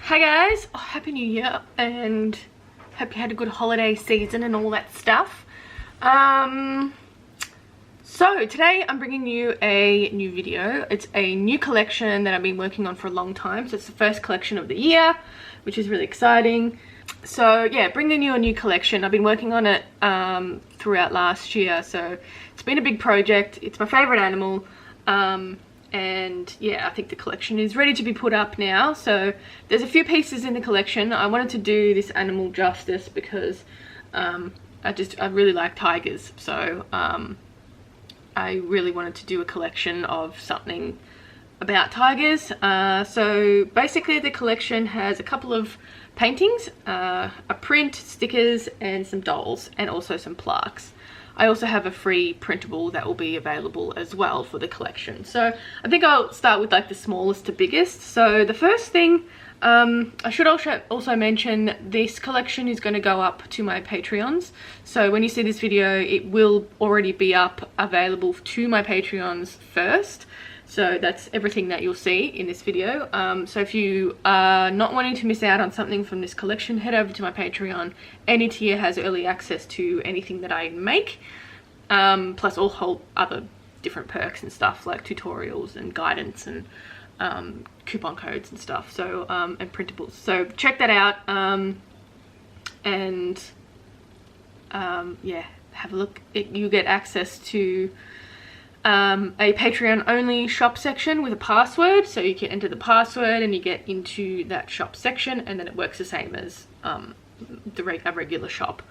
Hi guys, happy new year and hope you had a good holiday season and all that stuff. So today I'm bringing you a new video. It's a new collection that I've been working on for a long time. So it's the first collection of the year, which is really exciting. So yeah, bringing you a new collection. I've been working on it throughout last year, so it's been a big project. It's my favorite animal. And yeah, I think the collection is ready to be put up now. So there's a few pieces in the collection. I wanted to do this animal justice because I really like tigers. So I really wanted to do a collection of something about tigers. So basically the collection has a couple of paintings, a print, stickers, and some dolls, and also some plaques. I also have a free printable that will be available as well for the collection. So I think I'll start with like the smallest to biggest. So the first thing, I should also mention this collection is going to go up to my Patreons. So when you see this video, it will already be up, available to my Patreons first. So that's everything that you'll see in this video. So if you are not wanting to miss out on something from this collection, head over to my Patreon. Any tier has early access to anything that I make, plus all whole other different perks and stuff like tutorials and guidance and coupon codes and stuff. So and printables. So check that out, and yeah, have a look. You get access to a Patreon only shop section with a password, so you can enter the password and you get into that shop section, and then it works the same as a regular shop.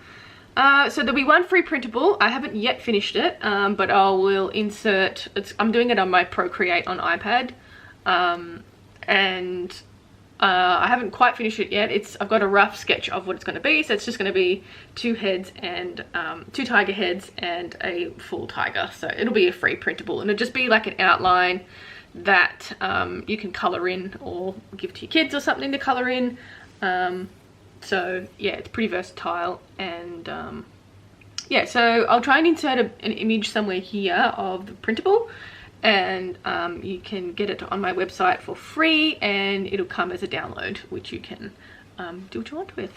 So there'll be one free printable. I haven't yet finished it, but I will insert, I'm doing it on my Procreate on iPad, and I haven't quite finished it yet. I've got a rough sketch of what it's going to be. So it's just going to be two heads and two tiger heads and a full tiger. So it'll be a free printable, and it'll just be like an outline that you can color in or give to your kids or something to color in. So yeah, it's pretty versatile. And yeah, so I'll try and insert an image somewhere here of the printable, and you can get it on my website for free, and it'll come as a download, which you can do what you want with,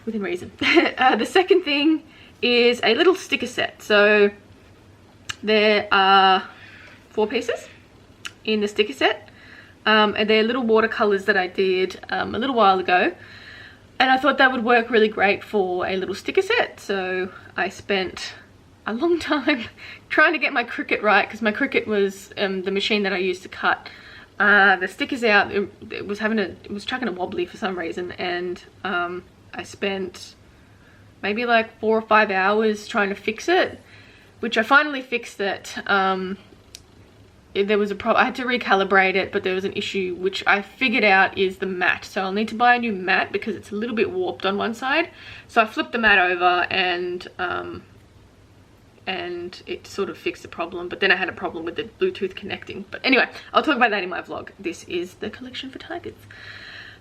within reason. The second thing is a little sticker set. So there are 4 pieces in the sticker set, and they're little watercolors that I did a little while ago, and I thought that would work really great for a little sticker set. So I spent a long time trying to get my Cricut right, because my Cricut was the machine that I used to cut the stickers out. It was chucking a wobbly for some reason, and I spent maybe like 4 or 5 hours trying to fix it, which I finally fixed it. There was a problem. I had to recalibrate it, but there was an issue which I figured out is the mat. So I'll need to buy a new mat because it's a little bit warped on one side. So I flipped the mat over, and it sort of fixed the problem, but then I had a problem with the Bluetooth connecting. But anyway, I'll talk about that in my vlog. This is the collection for tigers.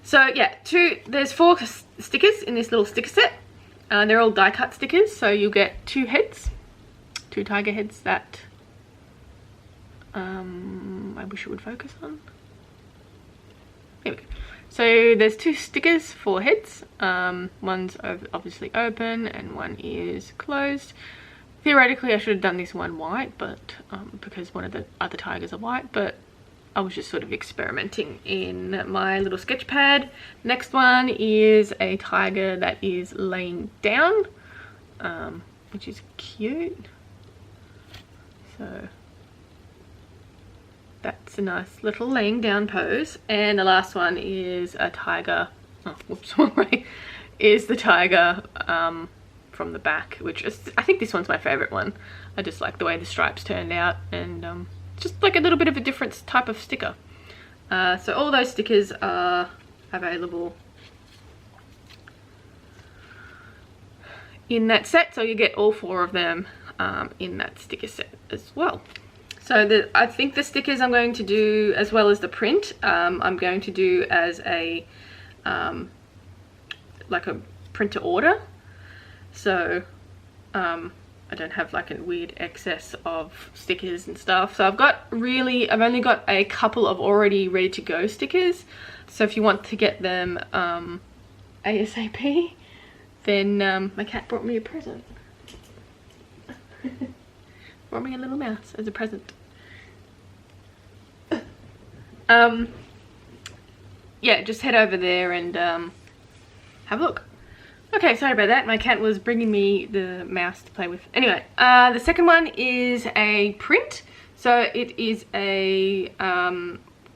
So yeah, there's 4 stickers in this little sticker set. They're all die cut stickers, so you'll get 2 heads, 2 tiger heads that I wish it would focus on. There we go. So there's 2 stickers for heads. One's obviously open and one is closed. Theoretically I should have done this one white, but because one of the other tigers are white, but I was just sort of experimenting in my little sketch pad. Next one is a tiger that is laying down, which is cute. So that's a nice little laying down pose. And the last one is a tiger, oh whoops, sorry, is the tiger from the back, which is, I think this one's my favorite one. I just like the way the stripes turned out, and just like a little bit of a different type of sticker. So all those stickers are available in that set, so you get all 4 of them in that sticker set as well. So I think the stickers I'm going to do, as well as the print, I'm going to do as a like a print to order. So I don't have like a weird excess of stickers and stuff. So I've only got a couple of already ready to go stickers. So if you want to get them ASAP, then my cat brought me a present. Brought me a little mouse as a present. Yeah, just head over there and have a look. Okay, sorry about that. My cat was bringing me the mouse to play with. Anyway, the second one is a print. So it is a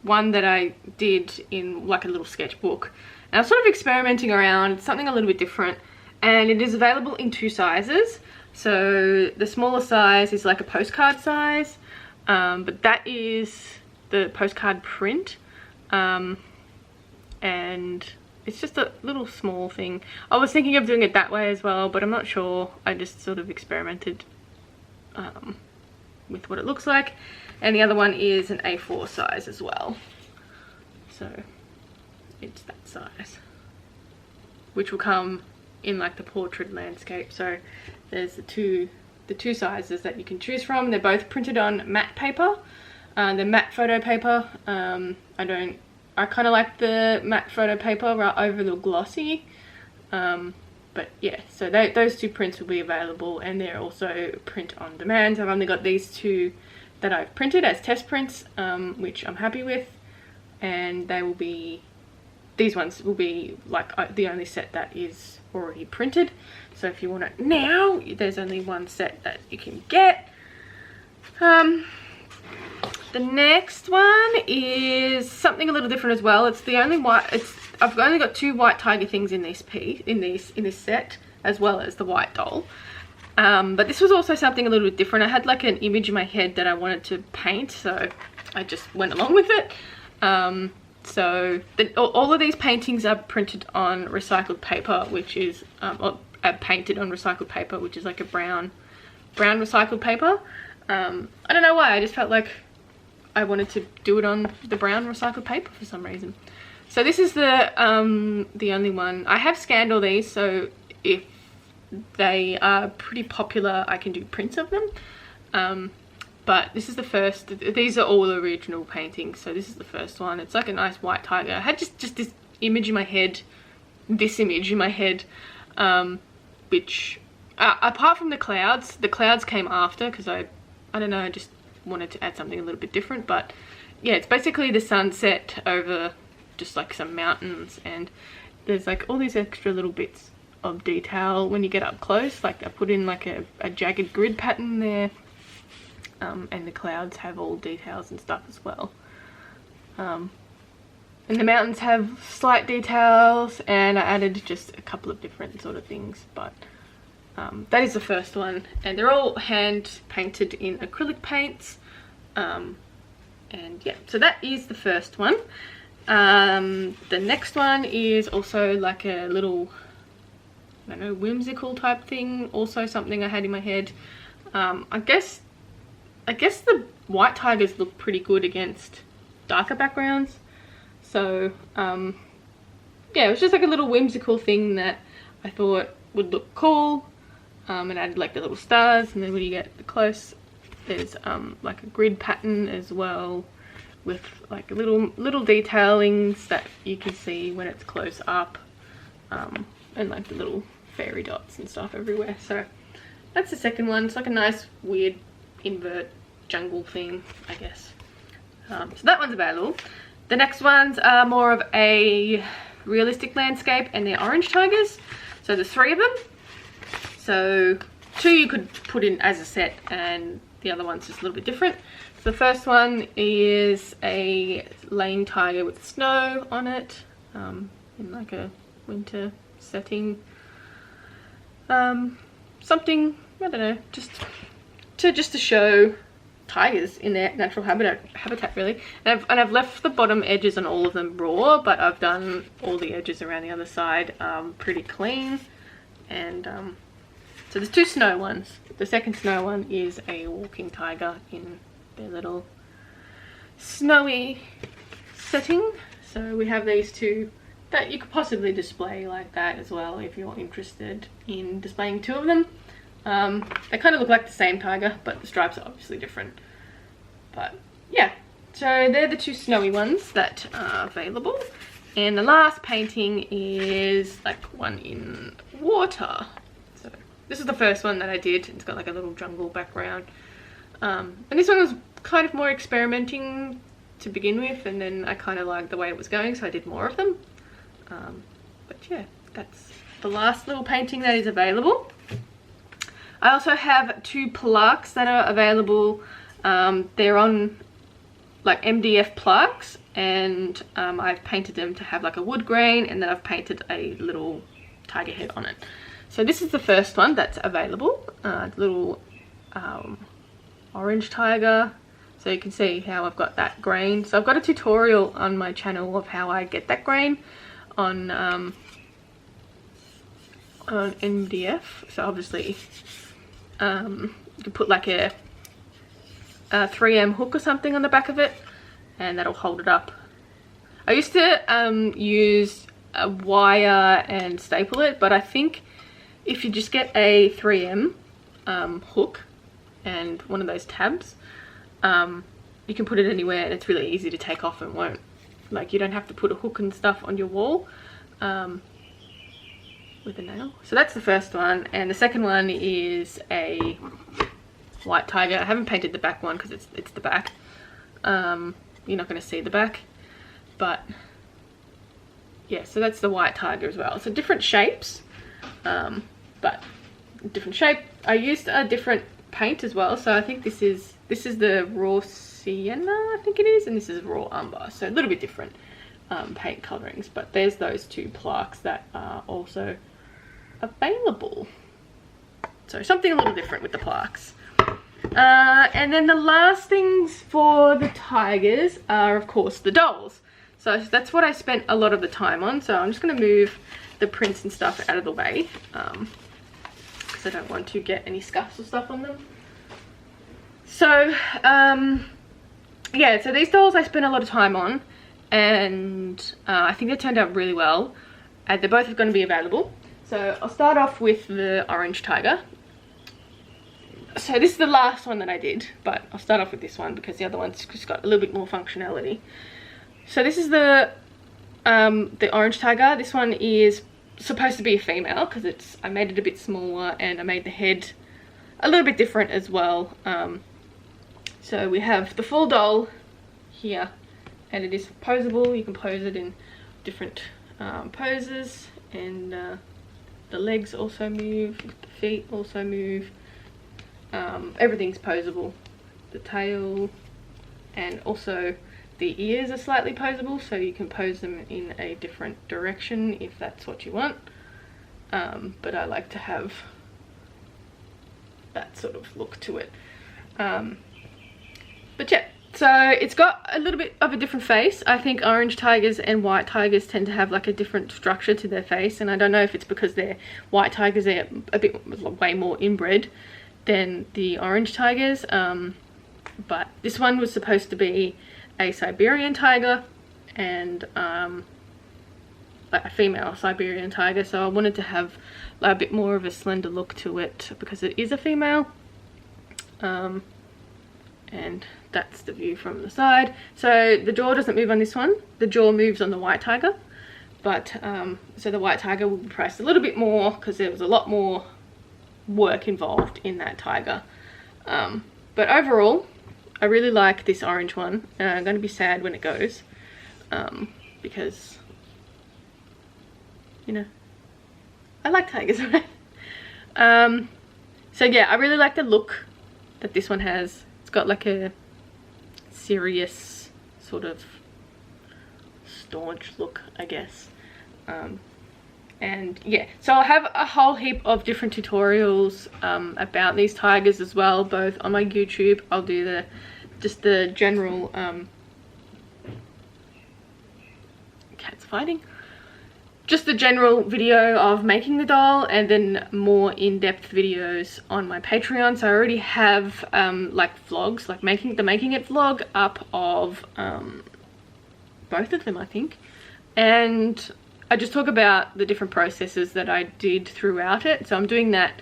one that I did in like a little sketchbook. And I was sort of experimenting around something a little bit different, and it is available in 2 sizes. So the smaller size is like a postcard size, but that is the postcard print, and it's just a little small thing. I was thinking of doing it that way as well, but I'm not sure. I just sort of experimented with what it looks like. And the other one is an A4 size as well. So it's that size, which will come in like the portrait landscape. So there's the two sizes that you can choose from. They're both printed on matte paper. They're matte photo paper. I kind of like the matte photo paper right over the glossy, but yeah, so those 2 prints will be available, and they're also print on demand. I've only got these 2 that I've printed as test prints, which I'm happy with, and these ones will be like the only set that is already printed. So if you want it now, there's only one set that you can get. The next one is something a little different as well. It's the only I've only got 2 white tiger things in this piece, in this set, as well as the white doll. But this was also something a little bit different. I had like an image in my head that I wanted to paint, so I just went along with it. So all of these paintings are printed on recycled paper, which is painted on recycled paper, which is like a brown recycled paper. I don't know why, I just felt like I wanted to do it on the brown recycled paper for some reason. So this is the only one. I have scanned all these, so if they are pretty popular, I can do prints of them. But this is the first. These are all original paintings, so this is the first one. It's like a nice white tiger. I had just this image in my head, which apart from the clouds came after, because I don't know, I just wanted to add something a little bit different. But yeah, it's basically the sunset over just like some mountains, and there's like all these extra little bits of detail when you get up close. Like I put in like a jagged grid pattern there, and the clouds have all details and stuff as well, and the mountains have slight details, and I added just a couple of different sort of things. But that is the first one, and they're all hand painted in acrylic paints, and yeah, so that is the first one. The next one is also like a little, I don't know, whimsical type thing, also something I had in my head. I guess the white tigers look pretty good against darker backgrounds, so yeah, it was just like a little whimsical thing that I thought would look cool. And added like the little stars, and then when you get close, there's like a grid pattern as well, with like little detailings that you can see when it's close up, and like the little fairy dots and stuff everywhere. So that's the second one. It's like a nice weird invert jungle thing, I guess. So that one's available. The next ones are more of a realistic landscape, and they're orange tigers. So there's 3 of them. So 2 you could put in as a set, and the other one's just a little bit different. So the first one is a lane tiger with snow on it, in like a winter setting. Something, I don't know, just to show tigers in their natural habitat really. And I've left the bottom edges on all of them raw, but I've done all the edges around the other side pretty clean. And so there's 2 snow ones. The second snow one is a walking tiger in their little snowy setting. So we have these 2 that you could possibly display like that as well if you're interested in displaying 2 of them. They kind of look like the same tiger, but the stripes are obviously different. But yeah, so they're the 2 snowy ones that are available. And the last painting is like one in water. So this is the first one that I did. It's got like a little jungle background. And this one was kind of more experimenting to begin with, and then I kind of liked the way it was going, so I did more of them. But yeah, that's the last little painting that is available. I also have 2 plaques that are available. They're on like MDF plaques, and I've painted them to have like a wood grain, and then I've painted a little tiger head on it. So this is the first one that's available. Little orange tiger. So you can see how I've got that grain. So I've got a tutorial on my channel of how I get that grain on MDF. So obviously you can put like a 3M hook or something on the back of it, and that'll hold it up. I used to use a wire and staple it, but I think if you just get a 3M hook and one of those tabs, you can put it anywhere, and it's really easy to take off and won't, like, you don't have to put a hook and stuff on your wall with a nail. So that's the first one, and the second one is a white tiger. I haven't painted the back one because it's the back. You're not going to see the back, but yeah, so that's the white tiger as well. So different shapes, but different shape. I used a different paint as well, so I think this is the raw sienna, I think it is, and this is raw umber, so a little bit different paint colorings. But there's those 2 plaques that are also available, so something a little different with the plaques. And then the last things for the tigers are of course the dolls. So that's what I spent a lot of the time on, so I'm just going to move the prints and stuff out of the way because I don't want to get any scuffs or stuff on them. So yeah, so these dolls I spent a lot of time on, and I think they turned out really well, and they're both going to be available. So I'll start off with the orange tiger. So this is the last one that I did, but I'll start off with this one because the other one's just got a little bit more functionality. So this is the orange tiger. This one is supposed to be a female because I made it a bit smaller, and I made the head a little bit different as well. So we have the full doll here, and it is posable. You can pose it in different poses, and the legs also move, the feet also move. Everything's posable. The tail, and also the ears are slightly posable, so you can pose them in a different direction if that's what you want. But I like to have that sort of look to it. But yeah, so it's got a little bit of a different face. I think orange tigers and white tigers tend to have like a different structure to their face, and I don't know if it's because they're white tigers, they're a bit way more inbred than the orange tigers. But this one was supposed to be a Siberian tiger, and like a female Siberian tiger, so I wanted to have a bit more of a slender look to it because it is a female. And that's the view from the side. So the jaw doesn't move on this one, the jaw moves on the white tiger, but so the white tiger will be priced a little bit more because there was a lot more work involved in that tiger. But overall I really like this orange one, and I'm going to be sad when it goes because, you know, I like tigers, right? So yeah, I really like the look that this one has. It's got like a serious sort of staunch look, I guess. And yeah, so I'll have a whole heap of different tutorials about these tigers as well, both on my YouTube. I'll do just the general cats fighting, just the general video of making the doll, and then more in-depth videos on my Patreon. So I already have like vlogs, like making it vlog up of both of them, I think, and I just talk about the different processes that I did throughout it. So I'm doing that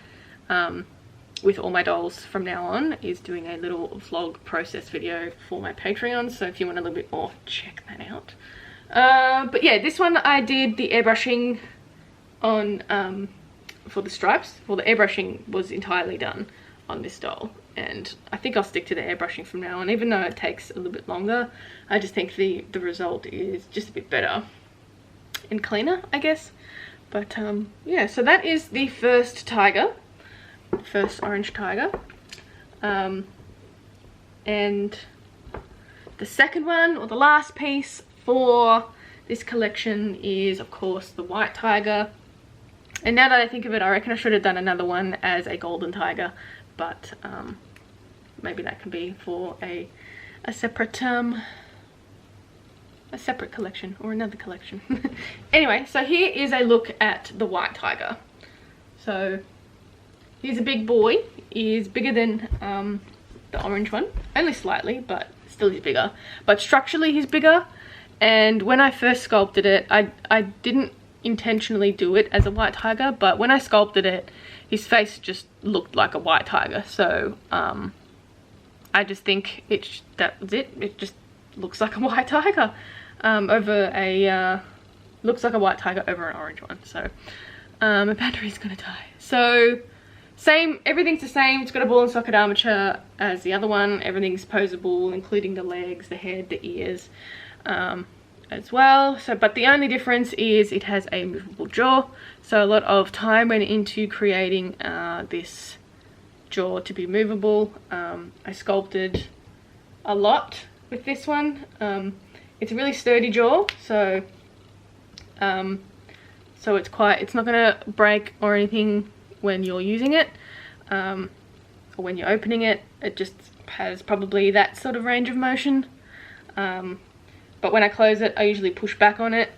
with all my dolls from now on is doing a little vlog process video for my Patreon, so if you want a little bit more, check that out. But yeah, this one I did the airbrushing on for the stripes. Well, the airbrushing was entirely done on this doll, and I think I'll stick to the airbrushing from now on, even though it takes a little bit longer. I just think the result is just a bit better and cleaner, I guess. But yeah, so that is the first tiger, first orange tiger. And the second one, or the last piece for this collection, is of course the white tiger. And now that I think of it, I reckon I should have done another one as a golden tiger, but maybe that can be for a separate collection, or another collection. Anyway, so here is a look at the white tiger. So he's a big boy. He is bigger than the orange one, only slightly, but still he's bigger. But structurally he's bigger, and when I first sculpted it, I didn't intentionally do it as a white tiger, but when I sculpted it, his face just looked like a white tiger. So I just think that was it. It just looks like a white tiger looks like a white tiger over an orange one. So my battery's gonna die. So same, everything's the same. It's got a ball and socket armature as the other one. Everything's posable, including the legs, the head, the ears as well. So, but the only difference is it has a movable jaw. So a lot of time went into creating this jaw to be movable. I sculpted a lot with this one. It's a really sturdy jaw, so it's not gonna break or anything when you're using it, or when you're opening it. It just has probably that sort of range of motion. But when I close it, I usually push back on it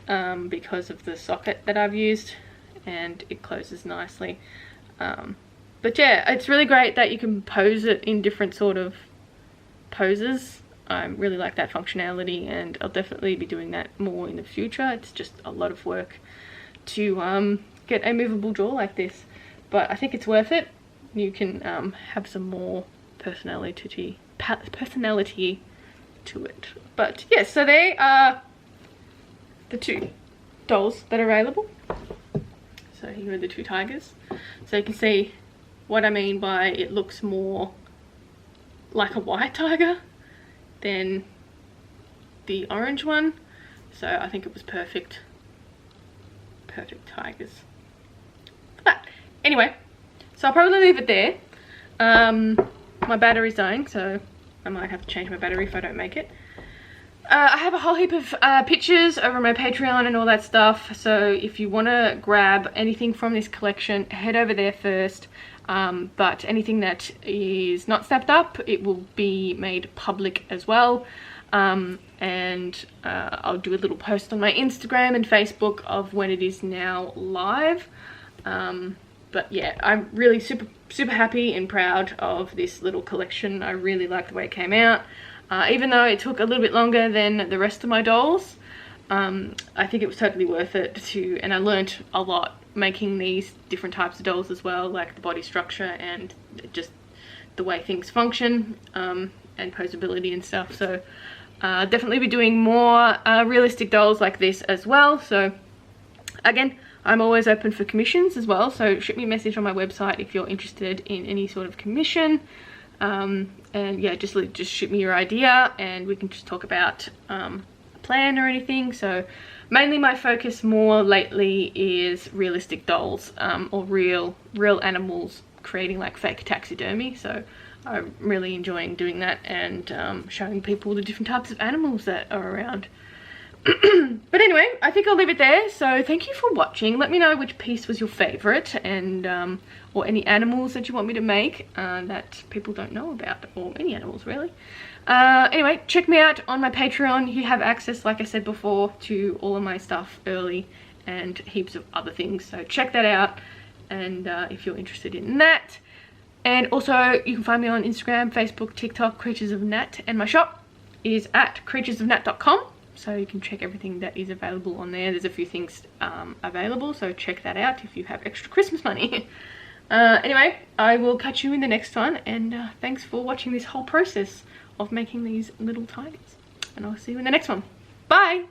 because of the socket that I've used, and it closes nicely. But yeah, it's really great that you can pose it in different sort of poses. I really like that functionality, and I'll definitely be doing that more in the future. It's just a lot of work to get a movable jaw like this, but I think it's worth it. You can have some more personality to it. But yes, so they are the two dolls that are available. So here are the two tigers. So you can see what I mean by it looks more like a white tiger than the orange one. So I think it was perfect tigers for that. Anyway, so I'll probably leave it there. My battery's dying, so I might have to change my battery if I don't make it. I have a whole heap of pictures over my Patreon and all that stuff, so if you want to grab anything from this collection, head over there first. But anything that is not snapped up, it will be made public as well. And I'll do a little post on my Instagram and Facebook of when it is now live. But yeah, I'm really super happy and proud of this little collection. I really like the way it came out. Even though it took a little bit longer than the rest of my dolls, I think it was totally worth it and I learnt a lot making these different types of dolls as well, like the body structure and just the way things function, and posability and stuff. So definitely be doing more realistic dolls like this as well. So again, I'm always open for commissions as well, so shoot me a message on my website if you're interested in any sort of commission. And yeah, just shoot me your idea and we can just talk about a plan or anything. So mainly my focus more lately is realistic dolls, or real animals, creating like fake taxidermy. So I'm really enjoying doing that and showing people the different types of animals that are around. But anyway, I think I'll leave it there. So thank you for watching. Let me know which piece was your favorite, and or any animals that you want me to make that people don't know about, or any animals really. Anyway, check me out on my Patreon. You have access, like I said before, to all of my stuff early and heaps of other things, so check that out. And if you're interested in that, and also you can find me on Instagram, Facebook, TikTok, Creatures of Nat, and my shop is at creaturesofnat.com. So you can check everything that is available on there. There's a few things available, so check that out if you have extra Christmas money. Anyway, I will catch you in the next one, and thanks for watching this whole process of making these little tigers, and I'll see you in the next one. Bye!